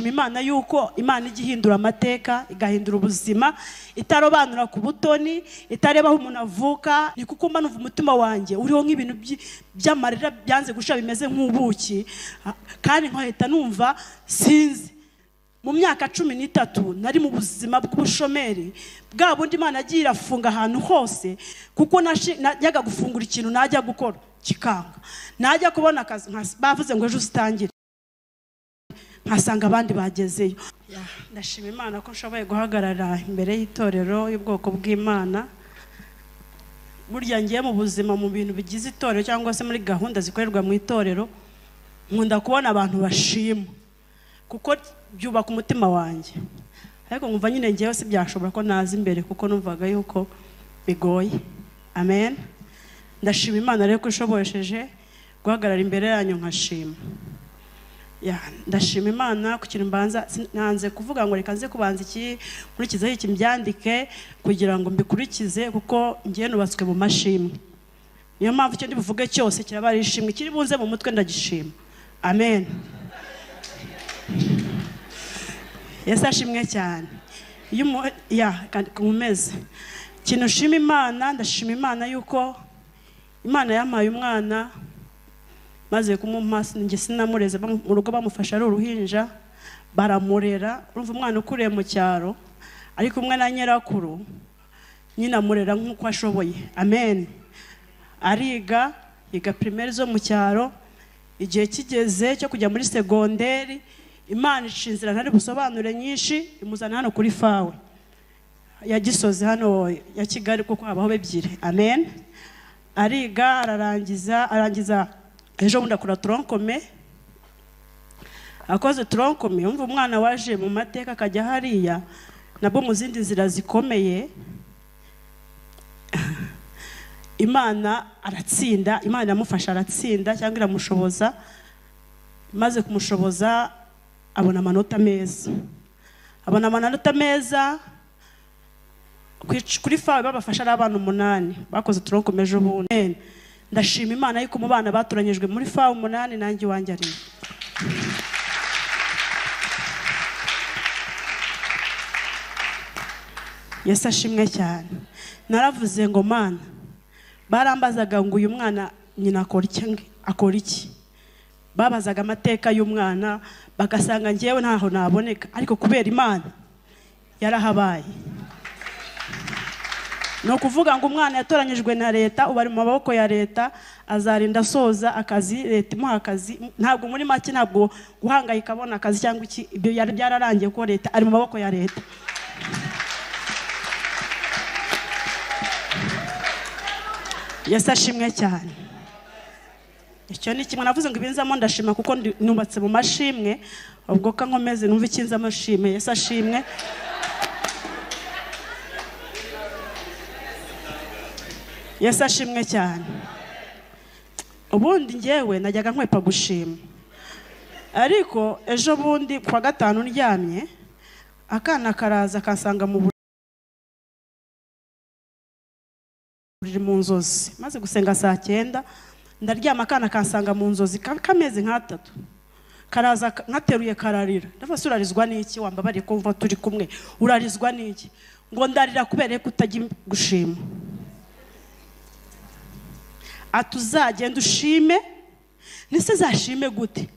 ndashima Imana yuko Imana igihindura amateka igahindura ubuzima itarobanura ku butoni itarebaho umuntu avuka ni kuko mba numva umutima wanjye uriho nk'ibintu by'amarira byanze gusha bimeze nk'ubuki kandi nkahita numva sinzi mu myaka 13 nari mu buzima bw'ubushomeri bwa bundi Imana agiye irafunga ahantu hose kuko najyaga gufungura ikintu najya gukora kikanga najya kubona akazi bavuze ngo ejo uzitangire nkasanga abandi bagezeyo. Ndashima Imana ko nshoboye guhagarara imbere y'itorero y'ubwoko bw'Imana. Burya ngiye mu buzima mu bintu bigize itorero cyangwa se muri gahunda zikorerwa mu itorero nkunda kubona abantu bashima kuko byubaka umutima wanjye, ariko nkumva nyine ngiyeho si byashobora ko naza imbere kuko numvaga yuko bigoye. Amen. Ndashima Imana rero ko ishobosheje guhagarara imbere yanyu nkashima. Ndashima Imana ku kintu mbanza nanze kuvuga ngo reka nze kubanza iki nkurikizaho iki mbyandike kugira ngo mbikurikize kuko ngiye nubatswe mu mashimwe. Niyo mpamvu icyo ndibuvuge cyose kiraba ari ishimwe kiri bunze mu mutwe ndagishima. Amen. Yesu ashimwe cyane. Kandi kumeze kintu shima Imana. Ndashima Imana yuko Imana yampaye umwana maze kumumasa nge sinamureze mu rugo bamufasha ari uruhinja baramurera. Urumva umwana ukuriye mu cyaro ariko umwe na nyirakuru nyina murera nk'uko ashoboye. Amen. Ariga yiga primaire zo mu cyaro, igihe kigeze cyo kujya muri segonderi Imana ishinzira ntari busobanure nyinshi imuzana hano kuri fawe ya Gisozi hano ya Kigali kuko habaho bebyire. Amen. Ariga arangiza ejo bundi akora troncome. Akoze troncome umva umwana waje mu mateka akajya hariya nabo mu zindi nzira zikomeye. Imana aratsinda, Imana yamufasha aratsinda cyangwa iramushoboza. Maze kumushoboza abona amanota meza kuri fawe babafasha ari abana 8 bakoze troncome ejo bundi. Ndashima Imana yuko mu bana baturanyijwe muri fawe 8 nanjye wanjye ari. Yesu ashimwe cyane. Naravuze ngo Mana barambazaga ngo uyu mwana nyina akora iki babazaga amateka y'umwana bagasanga ngiyewe ntaho naboneka, ariko kubera Imana yarahabaye. No kuvuga ngo umwana yatoranyijwe na leta ubari mu maboko ya leta azarinda soza akazi leta imuha akazi. Ntabwo muri make ntabwo guhangayika abona akazi cyangwa iki ibyo yari byararangiye ko leta ari mu maboko ya leta. Yesu ashimwe cyane. Icyo ni kimwe navuze ngo ibinzamo ndashima kuko nubatse mu mashimwe ubwo ka nkomeze numva ikinza amashimwe. Yesu ashimwe. Yesu ashimwe cyane. Ubundi ngewe najyaga nkwepa gushima, ariko ejo bundi kwa gatanu ndyamye akana karaza kansanga mu buriri mu nzozi. Maze gusenga saa 9 ndaryama akana kansanga mu nzozi kameze nka 3 karaza nkateruye kararira. Ndafase urarizwa n'iki wambabariye ko mva turi kumwe urarizwa n'iki ngo ndarira kubera ko utagiye gushima. Atuzagenda ushime nise zashime gute?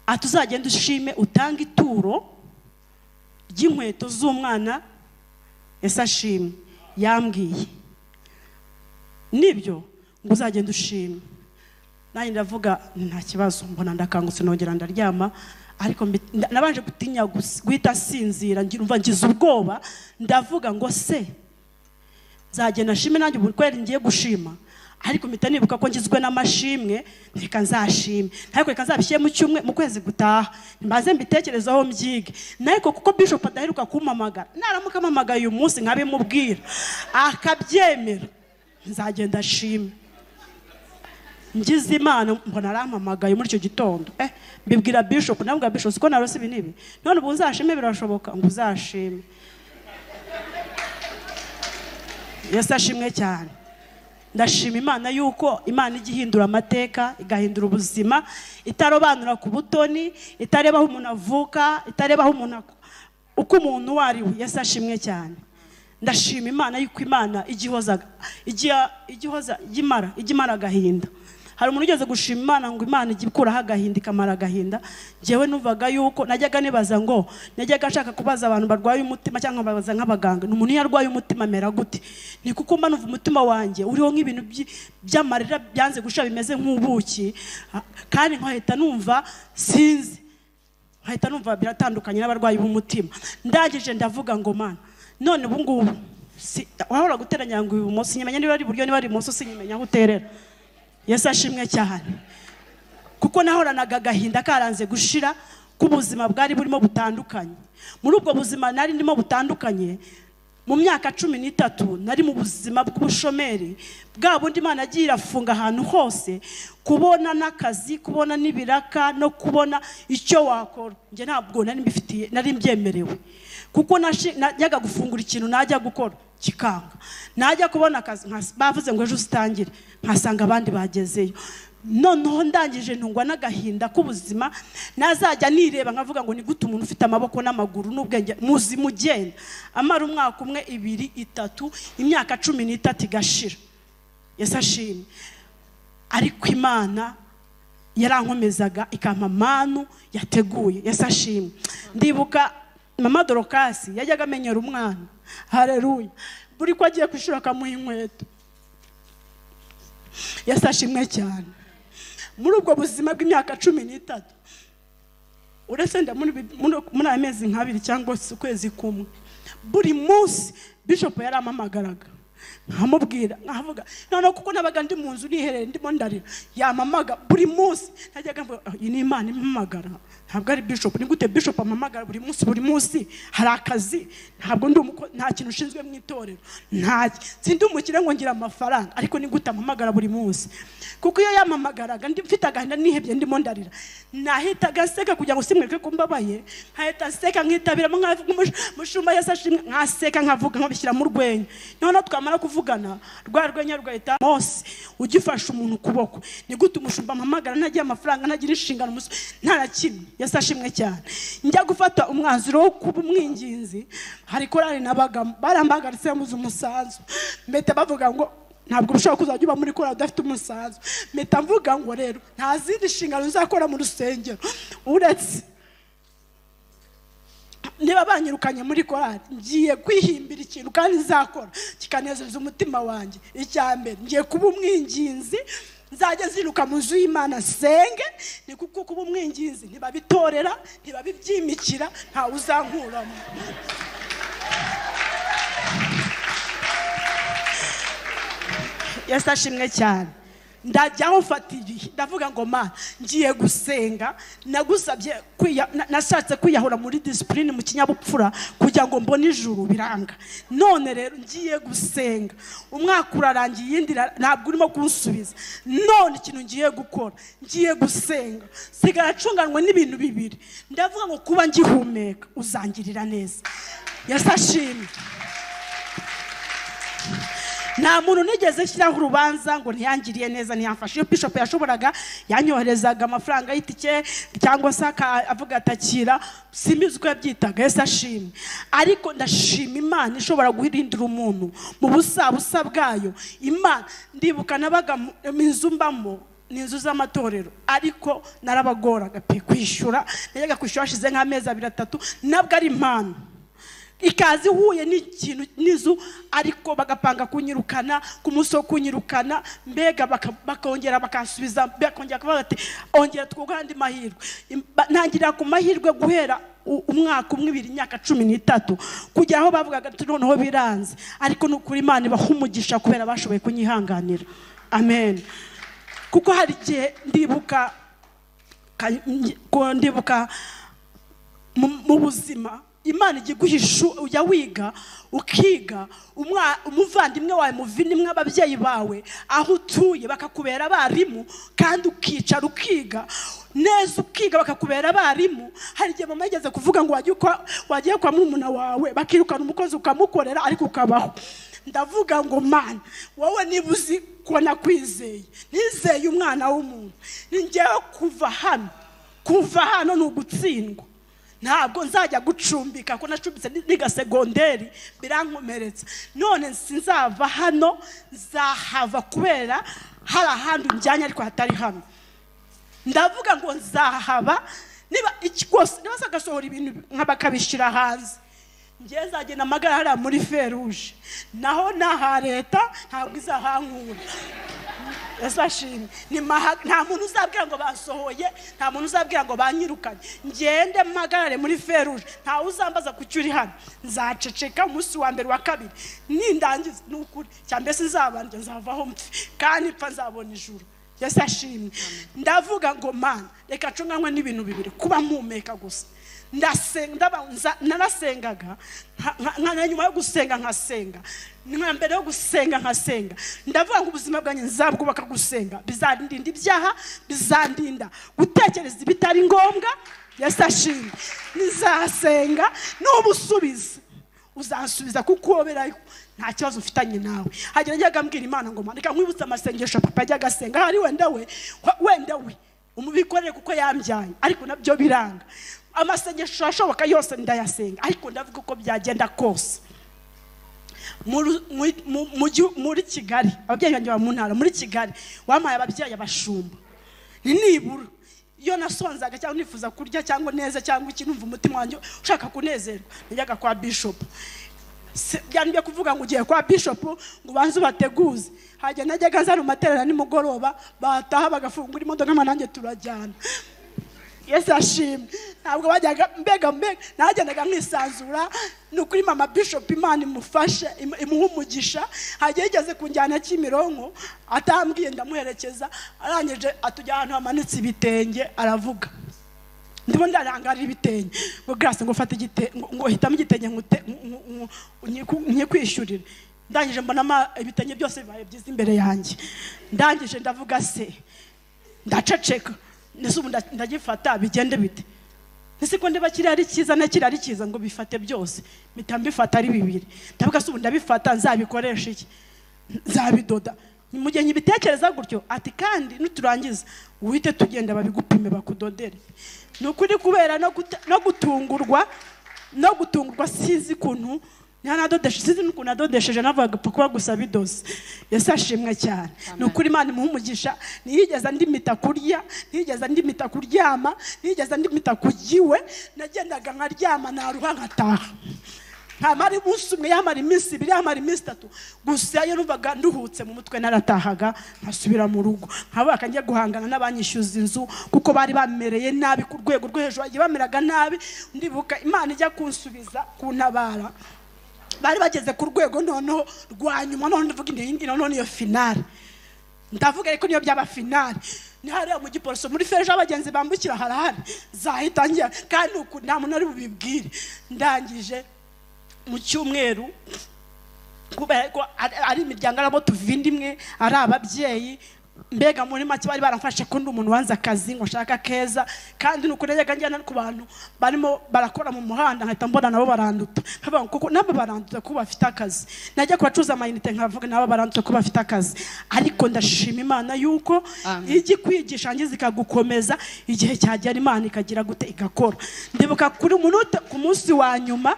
Atuzagenda ushime utanga ituro ry'inkweto z'umwana. Yesu ashimwe yambwiye nibyo ngo uzagenda ushime. Nanjye ndavuga nta kibazo mbona ndakangutse nongera ndaryama, ariko nabanje gutinya guhita sinzira ngirumva ngize ubwoba. Ndavuga ngo se zagenda shime nanjye ubukweri ngiye gushima, ariko mpita nibuka ko ngizwe n'amashimwe reka nzashime. Ariko reka nzabishye mu cyumwe mu kwezi gutaha mbaze mbitekerezaho mbyige. Nariko kuko Bishop adaheruka kumpamagara naramuka mpamagaye uyu munsi nkabimubwira akabyemera nzagenda shime. Ngize Imana mbona arampamagaye muri icyo gitondo mbibwira Bishop nabwo Bishop ko narose ibi nibi none ubu nzashime birashoboka ngo uzashime. Yesu ashimwe cyane. ndashima Imana yuko Imana igihindura amateka igahindura ubuzima, itarobanura ku butoni, itareba aho umuntu avuka, itareba aho umuntu uko umuntu wari we. Yesu ashimwe cyane. Ndashima Imana yuko Imana igihoza igimara agahinda. Hari umuntu ugeze gushima Imana ngo Imana igikuraho agahinda ikamara agahinda. Jewe numvaga yuko najyaga nibaza ngo najyaga nshaka kubaza abantu barwaye umutima cyangwa babaza nk'abaganga, ni umuntu yarwaye umutima mera gute? Ni kuko mba numva umutima wanjye uriho nk'ibintu by'amarira byanze gusha bimeze nk'ubuki, kandi nkahita numva sinzi, nkahita numva biratandukanye n'abarwayi b'umutima. Ndagije ndavuga ngo Mana, none ubu ngubu wahora guteranya ngo ibumoso nyimenya niba ari buryo niba ari ibumoso sinyimenya aho uterera. Yesu ashimwe cyane. Kuko nahoranaga agahinda karanze gushira k'ubuzima bwari burimo butandukanye. Muri ubwo buzima nari ndimo butandukanye, mu myaka 13 nari mu buzima bw'ubushomeri bwa bundi Imana agiye irafunga ahantu hose, kubona n'akazi, kubona n'ibiraka no kubona icyo wakora. Nje ntabwo nari mbifitiye, nari mbyemerewe. Kuko najyaga gufungura ikintu najya gukora kikanga, najya kubona akazi bavuze ngo ejo usitangire nkasanga abandi bagezeyo. Noneho ndangije ntungwa n'agahinda k'ubuzima, nazajya nireba nkavuga ngo ni gute umuntu ufite amaboko n'amaguru n'ubwenge muzima ugenda amara umwaka umwe 2 3 imyaka 13 igashira. Yesu ashimwe. Ariko Imana yarankomezaga ikampa manu yateguye. Yesu ashimwe. Ndibuka Mama Dorokasi yajyaga amenyera umwana, haleluya, buri ko agiye kwishura akamuha inkweto. Yesu ashimwe cyane. Muri ubwo buzima bw'imyaka 13 uretse nda muri amezi nk'abiri cyangwa se ukwezi kumwe, buri munsi Bishop yaramamagaraga nkamubwira nkavuga none kuko nabaga ndi mu nzu niherere ndimo ndarira, yamamaga buri munsi. Najyaga mvuga iyi ni Imana impamagara, ntabwo ari Bishop. Ni gute Bishop amamagara buri munsi? Hari akazi, ntabwo nta kintu ushinzwe mu itorero, sindi umukire ngo ngira amafaranga, ariko ni gute amamagara buri munsi? Kuko iyo yamamagaraga mfite agahinda nihebye ndimo ndarira, nahitaga seka kugira ngo simwereke ko mbabaye, nkahita seka nkitabiramo mushumba Yesu ashimwe, nkaseka nkavuga nkabishyira mu rwenya. None twamara kuvugana rwa rwenya rwahita Mose ugifasha umuntu kuboko. Ni gute umushumba amamagara ntagiye amafaranga ntagira inshingano ntarakimwe? Yesu ashimwe cyane. Njya gufata umwanzuro wo kuba umwinginzi, hari korali nabaga barambagaritse muzi umusanzu, mbete bavuga ngo ntabwo ushobora kuzajya uba muri korali udafite umusanzu. Mpita mvuga ngo rero nta zindi nshingano nzakora mu rusengero uretse niba banyirukanye muri korali, ngiye kwihimbira ikintu kandi nzakora kikanezeza umutima wanjye. Icyambere ngiye kuba umwinginzi, nzajya ziruka mu nzu y'Imana senge. Ni kuko kuba umwinginzi ntibabitorera, ntibabibyimikira, nta uzankuramo. Yesu ashimwe cyane. Ndajyaho mfatiriye ndavuga ngo Mana ngiye gusenga, nagusabye nashatse kwiyahura muri discipline mu kinyabupfura kugira ngo mbone ijuru biranga. None rero ngiye gusenga, umwaka urarangiye yindi ntabwo urimo kunsubiza. None ikintu ngiye gukora, ngiye gusenga, sigara acunganwe n'ibintu bibiri. Ndavuga ngo kuba ngihumeka uzangirira neza. Yesu ashimwe. Nta muntu nigeze shyiraho urubanza ngo ntiyangiriye neza ntiyamfashe. Iyo Bishop yashoboraga yanyoherezaga amafaranga y'itike cyangwa se avuga atakira, simbizi uko yabyitaga. Yesu ashimwe. Ariko ndashima Imana ishobora guhindura umuntu mu busabusa bwayo. Imana ndibuka nabaga inzu mbamo n'inzu z'amatorero, ariko narabagoraga pe kwishyura. Najyaga kwishyura hashize nk'amezi 2 3, nabwo ari impano ikazi huye n'ikintu nizu, ariko bagapanga kunyirukana ku muso kunyirukana, mbega bakongera bakansubiza, bakongera kuvuga ati ongera twugandi mahirwe. Ntangira ku mahirwe guhera umwaka umwe 2 imyaka 13 kujya aho bavugaga ati noneho biranze, ariko n'ukuri Imana bahumugisha kubera bashoboye kunyihanganira. Amen. Kuko hari gihe ndibuka mu buzima Imana igiguhisha ujya wiga ukiga, umuvandimwe wawe muvinimwe ababyeyi bawe aho utuye bakakubera abarimu, kandi ukicara ukiga neza ukiga bakakubera abarimu. Hari gihe mama yigeze kuvuga ngo wagiye kwa murumuna wawe bakirukana umukozi ukamukorera ariko ukabaho. ndavuga ngo Mana wowe niba uzi ko nakwizeye nizeye umwana w'umuntu ningewe kuva hano ni ugutsindwa ntabwo nzajya gucumbika ko nacumbitse niga segonderi birankomeretsa none sinzava hano nzahava kubera hari ahandi njyanye ariko hatari hano ndavuga ngo nzahaba niba ikigose niba sagasohora ibintu nk'abakabishira hanze ngiye nzagenda amagara muri feruje naho naha leta ntabwo izahankura Esashimwe nta muntu uzabwira ngo basohoye nta muntu uzabwira ngo banyirukanye ngende magarare muri feruje nta uzambaza kucyuri hano nzaceceka umunsi wa mbere wa kabiri nindangiza n'ukuri cyambe sinzabanje nzavaho mpfi kandi pfa nzabona ijuru Esashimwe ndavuga ngo Mana reka cunganywe n'ibintu bibiri kuba mpumeka gusa narasengaga nyuma yo gusenga nkasenga mbere yo gusenga nkasenga ndavuga ngo ubuzima bwanjye nzabwubaka gusenga bizandinda ibyaha bizandinda gutekereza ibitari ngombwa Esashimwe nizasenga n'ubusubiza uzansubiza kuko woberayo nta kibazo ufitanye nawe hagera njyaga mbwira Imana ngo Mana reka nkwibutse amasengesho papa ajyaga asenga hari wenda we umubikorere kuko yambyaye ariko nabyo biranga amasengesho ashoboka yose ndayasenga ariko ndavuga uko byagenda kose muri Kigali ababyeyi banjye mu ntara muri Kigali wampaye ababyeyi abashumba nibura iyo nasonzaga cyangwa nifuza kurya cyangwa neza cyangwa ikintu umva umutima wanjye ushaka kunezerwa njyaga kwa bishop byandiye kuvuga ngo ugiye kwa bishop ngo banze bateguze hajya najyaga nzana amaterana nimugoroba bataha bagafungura imodoka manange turajyana Esashimwe ntabwo bajyaga mbega nagendaga mwisanzura nukuri mama bishop Imana imufashe imuha umugisha hagiye igeze kunjyana Kimironko atambwiye ndamuherekeza arangije atujya ahantu hamanitse ibitenge aravuga ndimo ndarangarira ibitenge ngo Grace ngo fata ngo hitamo igitenge nyikwishurira ndangije mbona ibitenge byose bibaye byiza imbere yanjye ndangije ndavuga se ndaceceka nese ndagifata bigende bite nese ko ndiba kirari cyiza na kirari cyiza ngo bifate byose mitambifata ari bibiri ndavuga se ndabifata nzabikoresha iki nzabidoda mujye nyibitekereza gutyo ati kandi nuturangiza uhite tugenda babigupime bakudodere nukuri kubera no gutungurwa sizi kuntu sinzi n'ukuntu adodesheje navuga kuba gusa bidoze Esashimwe cyane nukuri Imana imuha umugisha niyigeza ndimita kurya niyigeza ndimita kuryama niyigeza ndimita kugiwe nagendaga nkaryama naruha nkataha nkamara umunsi umwe yamara iminsi ibiri yamara iminsi itatu gusa iyo numvaga nduhutse mu mutwe naratahaga nkasubira mu rugo nkaba kanjye guhangana n'abanyishyuza inzu kuko bari bamereye nabi ku rwego rwo hejuru bagiye bameraga nabi ndibuka Imana ijya kunsubiza kuntabara bari bageze ku rwego noneho rwanyuma none ndavuga indi none iyo finale ndavuga ariko niyo byaba finale ni hariya mu gipolisi muri feje abagenzi bambukira harahari zahitangiye kandi nta muntu ari bubibwire ndangije mu cyumweru kubera ko ari imiryango arabo tuvinda imwe ari ababyeyi mbega muri make bari baramfashe ko ndi umuntu wanze akazi ngo shaka keza kandi nuko najyaga njyana ku bantu barimo barakora mu muhanda nkahita mbona nabo baranduta kuko nabo baranduta ko bafite akazi najya kubacuza amayinite nkavuga nabo baranduta ko bafite akazi ariko ndashima Imana yuko igi kwigisha ngize ikagukomeza igihe cyagera Imana ikagira gute igakora ndibuka kuri umunota ku munsi wa nyuma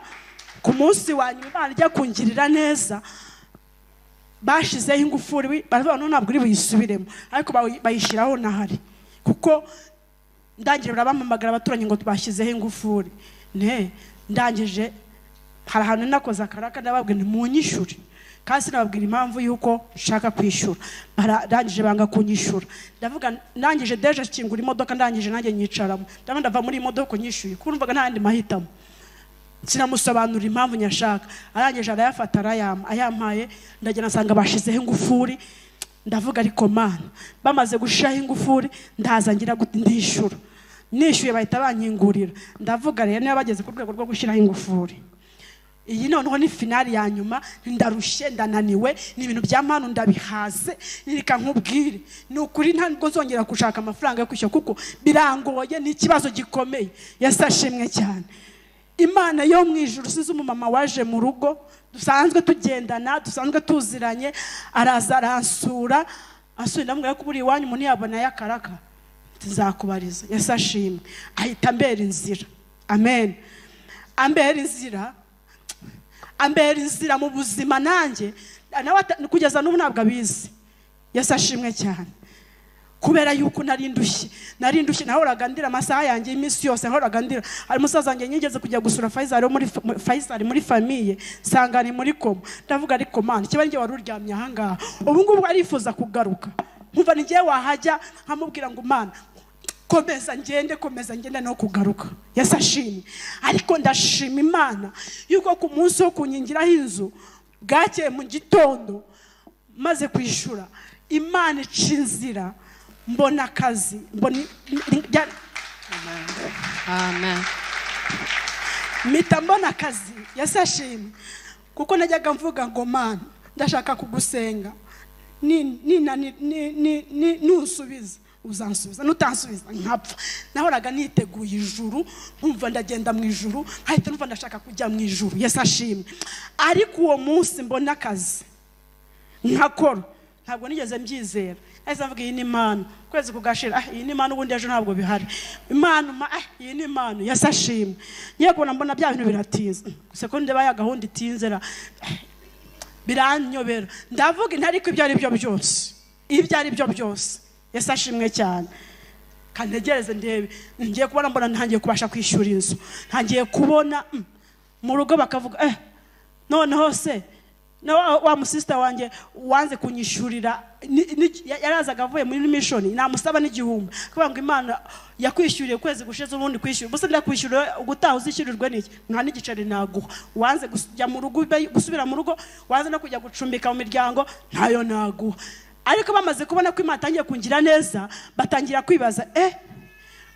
Imana ijya kungirira neza bashizeho ingufuri baravuga ntabwo uri buyisubiremo ariko bayishiraho nahari kuko ndangije barabamamagara abaturanyi ngo tubashyizeho ingufuri ndangije hari ahantu nakoze akaraka ndababwira ni munyishure kandi sinababwira impamvu yuko nshaka kwishyura barangije banga kunyishyura ndavuga ndangije deje kingura imodoka ndangije nanjye nyicaramo ndava muri imodoka nyishyuye kumvaga nta yandi mahitamo sinamusobanura impamvu nyashaka arangije arayafata ayampaye ndagenda nsanga bashizeho ingufuri ndavuga ariko Mana bamaze gushiraho ingufuri ndaza ngira gute ndishyura nishyuye bahita bankingurira ndavuga rero niba bageze ku rwego rwo gushyiraho ingufuri iyi noneho ni finale ya nyuma ndarushye ndananiwe ni ibintu bya Mana ndabihaze nirika nkubwire ni ukuri ntabwo zongera gushaka amafaranga yo kwishyura kuko birangoye ni ikibazo gikomeye Esashimwe cyane Imana yo mu ijuru size umumama waje mu rugo dusanzwe tugendana dusanzwe tuziranye araza aransura asubira ndamubwira ko buri iwanyu umuntu yabona yakaraka tuzakubariza Yesu ashimwe ahita ambera inzira amen ambera inzira mu buzima nanjye nawe kugeza n'ubu ntabwo abizi Yesu ashimwe cyane kubera yuko nari ndushye nahoraga ndira amasaha yanjye iminsi yose nahoraga ndira hari umusaza wanjye nyigeze kujya gusura Faisal muri famille sangani muri koma ndavuga ariko man kiba ngiye waruryamye ahangaha ubu ngubu arifuza kugaruka nkumva nigiye wahajya nkamubwira ngo man komeza ngende no kugaruka Yesu ashimwe ariko ndashima Imana yuko ku munsi wo kunyingiraho inzu bwakeye mu gitondo maze kwishura Imana icinzira mbona akazi amen mita mbona akazi Yesu ashimwe kuko najyaga mvuga ngo Mana ndashaka kugusenga nusubiza uzansubiza nutansubiza nkapfa nahoraga niteguye ijuru nkumva ndagenda mu ijuru hahita numva ndashaka kujya mu ijuru Yesu ashimwe ariko uwo munsi mbona akazi nkakora ntabwo nigeze mbyizera ahise mvuga iyi ni Imana kwezi kugashira iyi ni Imana ubundi ejo ntabwo bihari Imana iyi ni Imana Yesu ashimwe yego mbona bya bintu biratinze sekonde baya gahunda itinzera biranyobera ndavuga intariko ibyo ari byo byose Yesu ashimwe cyane kantegereze ndebe ngiye kubona mbona ntangiye kubasha kwishyura inzu ntangiye kubona mu rugo bakavuga noneho se wa musista wanjye wanze kunyishyurira yarazaga avuye muri mission namusaba n'igihumbi kuvuga ngo Imana yakwishyuriye kwezi gushize ubundi kwishyura bose ndakwishyura ugutaha uzishyurirwe n'iki nta n'igiceri naguha wanze kujya mu rugo gusubira mu rugo wanze no kujya gucumbika mu miryango ntayo naguha ariko bamaze kubona ko Imana atangiye kungira neza batangira kwibaza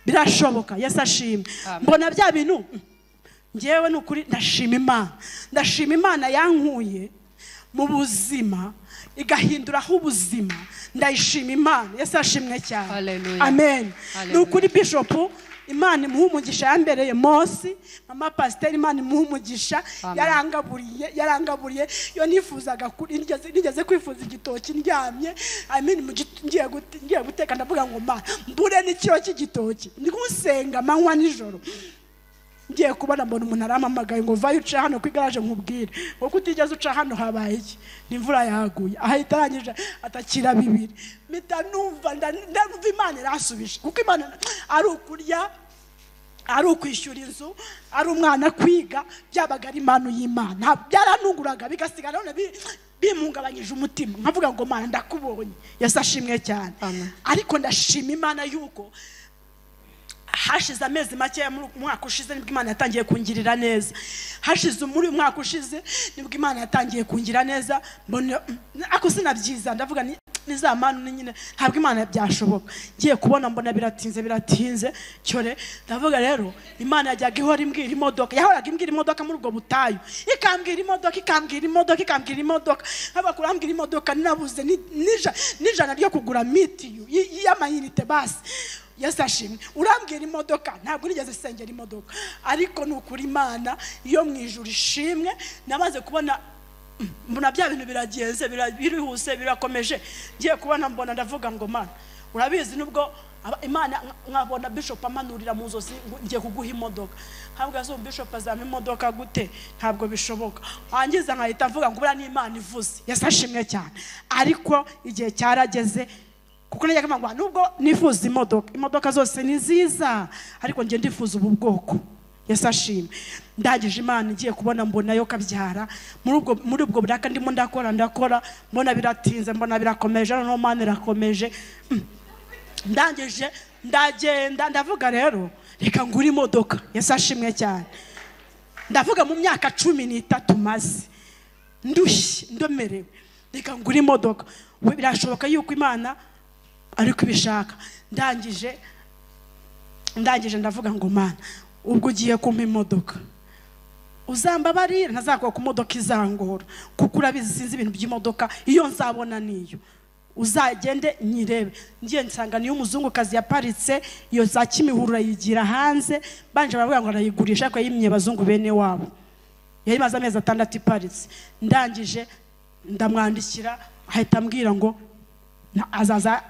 birashoboka Yesu ashimwe mbona bya bintu ngewe n'ukuri ndashima Imana yankuye mu buzima igahinduraho ubuzima ndayishima Imana Yesu ashimwe cyane amen n'ukuri Bishop Imana imuha umugisha yambereye Mosi mama pastor Imana imuha umugisha yarangaburiye yo nifuzaga nigeze kwifuza igitoki ndyamye ngiye guteka ndavuga ngo Mana mbure n'ikiro cy'igitoki ndi gusenga manywa nijoro ngiye kubona mbona umuntu arampamagaye ngo vayo uca hano kwigaraje nkubwire kuko utigeze uca hano habaye iki n'imvura yaguye ahita arangije atakira bibiri mita numva ndumva Imana irasubije kuko Imana ari ukurya ari ukwishyura inzu ari umwana kwiga byabaga ari impano y'Imana byaranunguraga bigasigara none bimungabanyije umutima nkavuga ngo Mana ndakubonye Yesu ashimwe cyane ariko ndashima Imana yuko hashize amezi make muri mwaka ushize nibwo Imana yatangiye kungirira neza hashize muri mwaka ushize nibwo Imana yatangiye kungira neza mbona ako sinabyiza ndavuga ni za manu nyine ntabwo Imana byashoboka ngiye kubona mbona biratinze cyore ndavuga rero Imana yajyaga ihora imbwira imodoka yahoraga imbwira imodoka muri ubwo butayu ikambwira imodoka haba kurambwira imodoka nabuze nijana ryo kugura mitiyu y'amayinite basi Yesu ashimwe urambwira imodoka ntabwo nigeze sengera imodoka ariko nukuri Imana iyo mu ijuru ishimwe namaze kubona mbona bya bintu biragenze birihuse birakomeje ngiye kubona mbona ndavuga ngo Mana urabizi nubwo Imana nkabona Bishop amanurira mu zosi ngiye kuguha imodoka ntabwo azo Bishop azama imodoka gute ntabwo bishoboka angiza nkahita mvuga ngo bura ni Imana ivuze Yesu ashimwe cyane ariko igihe cyarageze kuko najyaga ngo nubwo nifuza imodoka zose ni nziza ariko ngiye ndifuza ubu bwoko Yesu ashimwe ndagije Imana ngiye kubona mbona yo kabyara muri ubwo buraka ndimo ndakora mbona biratinze mbona birakomeje no Mana irakomeje ndangije ndagenda ndavuga rero reka ngura imodoka Yesu ashimwe cyane ndavuga mu myaka 13 maze ndomerewe reka ngura imodoka birashoboka yuko Imana ariko ibishaka ndangije ndavuga ngo Mana ubwo ugiye kumpa imodoka uzambabarira ntazakwa ku modoka izangora kuko urabizi sinzi ibintu by'imodoka iyo nzabona niyo uzagende nyirebe. Ngiye nsanga niyo umuzungukazi yaparitse iyo za Kimihurura yigira hanze, banje baravuga ngo arayigurisha ariko yimye abazungu bene wabo. Yari maze amezi 6 iparitse. Ndangije ndamwandikira ahita ambwira ngo azaza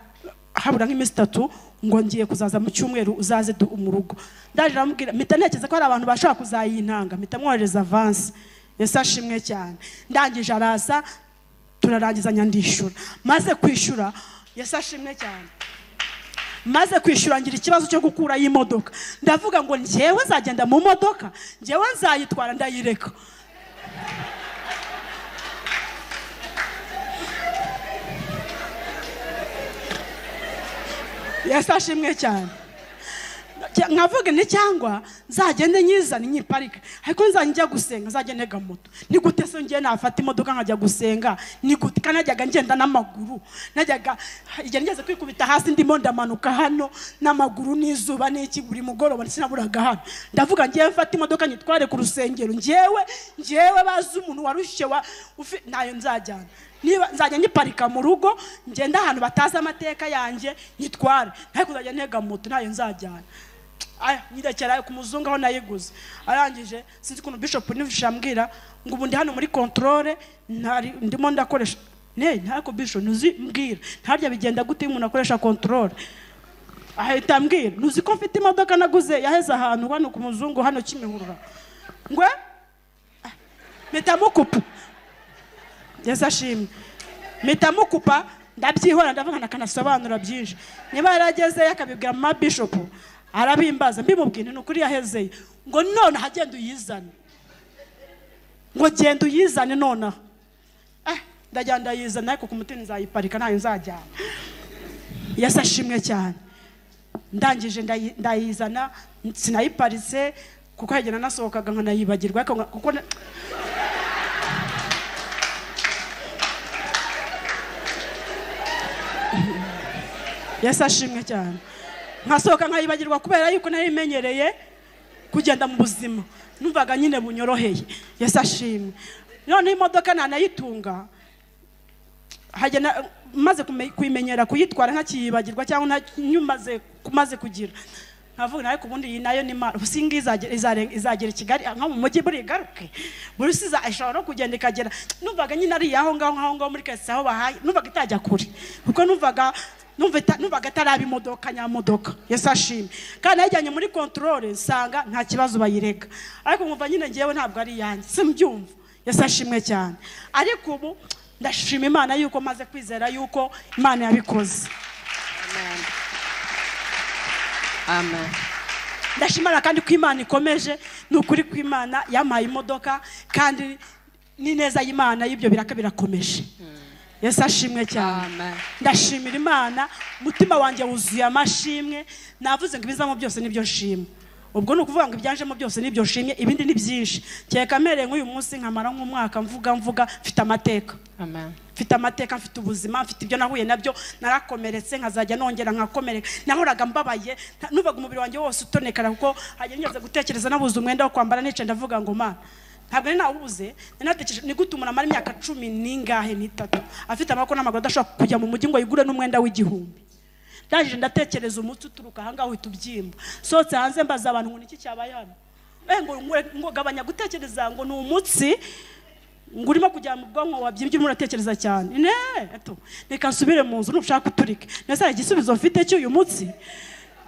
habura nk'iminsi 3 ngo ngiye kuzaza mu cyumweru uzaze mu rugo. Ndaje ramubwira mpita ntekereza ko ari abantu bashaka kuzayintanga, mpita mwohereza avance. Yesu ashimwe cyane. Ndangije araza turarangizanya ndishura. Maze kwishura, Yesu ashimwe cyane. Maze kwishura ngira ikibazo cyo gukura y'imodoka. Ndavuga ngo njyewe nzagenda mu modoka, njyewe nzayitwara ndayireka. Yesu ashimwe cyane. Nkavuga ni cyangwa nzagende nyizana nyiparika, ariko nzajya gusenga nzajya ntega moto. Ni gute se ngiye nafata imodoka nkajya gusenga? Ni gute kanajyaga ngenda n'amaguru? Najyaga igihe ngeze kwikubita hasi ndimo ndamanuka hano n'amaguru n'izuba n'iki buri mugoroba sinaburaga hano. Ndavuga ngiye mfata imodoka nyitware ku rusengero, njyewe bazi umuntu warushye nayo nzajyana. Niba nzajya nyiparika mu rugo ngenda ahantu batazi amateka yanjye nyitware, ariko nzajya ntega moto nayo nzajyana. Nyirekera ku muzungu aho nayiguze. Arangije sinzi kuntu Bishop nivishambwira ngo ubundi hano muri controle ndimo ndakoresha ntako Bishop nuzi mbwira ntarya bigenda gute umuntu akoresha controle. Ahita mbwira nuzi ko mfite imodoka naguze yaheze ahantu hano ku muzungu hano Kimihurura ngwe metamukupa. Yesu ashimwe. Metamukupa ndabyihora ndavuga nakanasobanura byinshi. Niba yarageze yakabibwira ma Bishop arabimbaza mbimubwine n'ukuri yahezeye ngo none hagenda uyizane, ngo genda uyizane none. Ndajyanda yizana ariko ku mutima nzayiparika nayo nzajyana. Yesu ashimwe cyane. Ndangije ndayizana sinayiparitse kuko hagenda nasohokaga nkanayibagirwa kuko Yesu ashimwe cyane. Nkasohoka nkayibagirwa kubera yuko nayimenyereye kugenda mu buzima, numvaga nyine bunyoroheye. Yesu ashimwe. None imodoka nanayitunga hagena maze kuyimenyera kuyitwara nkakiyibagirwa cyangwa kumaze kugira nkavuga ariko ubundi iyi nayo ni mara usinga izagera Kigali nko mu mujyi buri garuke buri siza ashobora no kugenda ikagera. Numvaga nyine ari aho ngaho muri kese aho bahaye, numvaga itajya kure kuko numvaga atarabi imodoka nyamodoka. Yesu ashimwe. Kandi yajyanye muri controle nsanga nta kibazo bayireka, ariko nkumva nyine ngiyewe ntabwo ari yanjye simbyumva. Yesu ashimwe cyane. Ariko ubu ndashima Imana yuko maze kwizera yuko Imana yabikoze. Amen. Amen. Ndashimara kandi ko Imana ikomeje n'ukuri ko Imana yamaye imodoka kandi ni neza y'Imana y'ibyo birakomeje. Yesu ashimwe cyane. Ndashimira Imana mutima wanjye wuzuye amashimwe. Navuze ngo ibizamo byose nibyo nshima. Ubwo no kuvuga ngo ibyanjemo byose nibyo nshimye, ibindi ni byinshi. Cyeka mere nk'uyu munsi nkamara nk'umwaka mvuga mfite amateka. Amen. Mfite amateka, mfite ubuzima, mfite ibyo nahuye nabyo, narakomeretse nkazajya nongera nkakomereka. Nahoraga mbabaye, nuvaga umubiri wanjye wose utonekara kuko hageze gutekereza nabuze umwenda wo kwambara nice ndavuga ngo Mana ntabwo nawubuze. Nanatekereje ni gute umuntu amara imyaka 10 n'ingahe n'itatu afite amako n'amaguru adashobora kujya mu mujyi ngo yigure n'umwenda w'igihumbi. Ndangije ndatekereza umutsi uturuka hanga aho itubyimba sotse hanze mbaza abantu ngo niki cyabaye hano ngo gabanya gutekereza ngo ni umutsi ngo urimo kujya mu bwonko wabyibye urimo uratekereza cyane reka nsubire mu nzu nushaka uturike nese igisubizo mfite cyo uyu mutsi.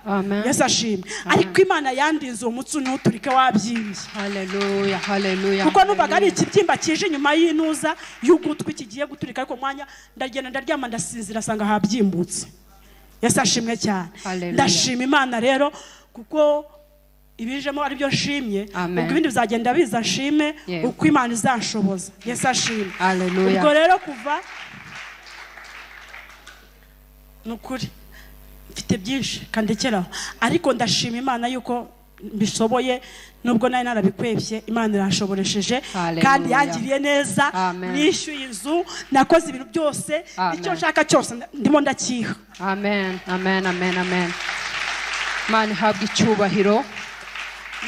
Amen. Yesu ashimwe. Ariko Imana yandinze uwo mutsi n'uturike wabyimbye. Haleluya, haleluya. Kuko nubaga ari ikibyimba kije nyuma y'intuza y'ugutwi kigiye guturika, ariko mwanya ndagenda ndaryama ndasinzira sanga habyimbutse. Yesu ashimwe cyane. Ndashima Imana rero kuko ibijemo ari byo nshimye, ubwo ibindi bizagenda biza nshime uko Imana izanshoboza. Yesu ashimwe. Haleluya. Ubwo rero kuva nukuri mfite byinshi kandekeraho, ariko ndashima Imana yuko bishoboye nubwo nari narabikwebye Imana irashoboresheje kandi yangiriye neza. Nishyuye inzu, nakoze ibintu byose, icyo nshaka cyose ndimo ndakiha. Amen, amen, amen, amen. Imana ihabwe icyubahiro.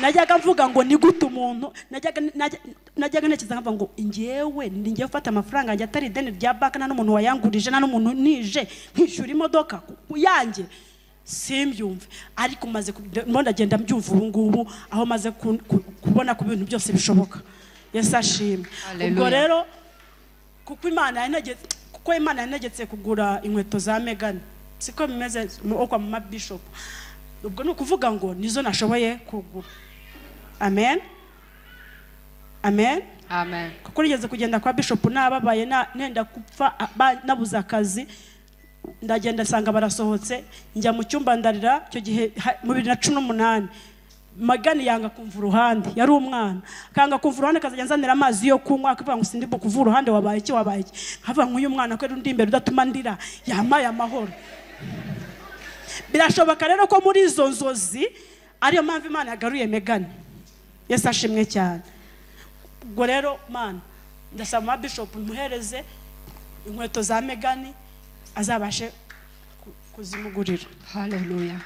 najyaga mvuga ngo ni gute umuntu najyaga ntekereza nkavuga ngo njyewe ngiye gufata amafaranga yanjye atari ideni rya banki na n'umuntu wayangurije na n'umuntu nije nkishyura imodoka yanjye simbyumve, ariko maze ndagenda mbyumva ubu ngubu aho maze kubona ku bintu byose bishoboka. Yesu ashimwe. Ubwo rero kuko Imana yantegetse kugura inkweto za Megan, siko bimeze uko mu bishop, ubwo ni ukuvuga ngo nizo nashoboye kugura. Amen, amen, amen. kuko nigeze kugenda kwa bishop nababaye nenda kupfa nabuze akazi, ndagenda sanga barasohotse, njya mu cyumba ndarira. Cyo gihe mu 2018 Megan yanga kumva uruhande, yari umwana kanga kumva uruhande, kazajya nzanira amazi yo kunywa, akavuga ngo sindi bukuva uruhande, wabaye iki nkavuga nk'uyu mwana ko ndi imbere udatuma ndira, yamaye amahoro. Birashoboka rero ko muri izo nzozi ariyo mpamvu Imana yagaruye Megan. Yesu ashimwe cyane. Ubwo rero Mana ndasaba bishop muhereze inkweto za Megan azabashe kuzimugurira. Hallelujah.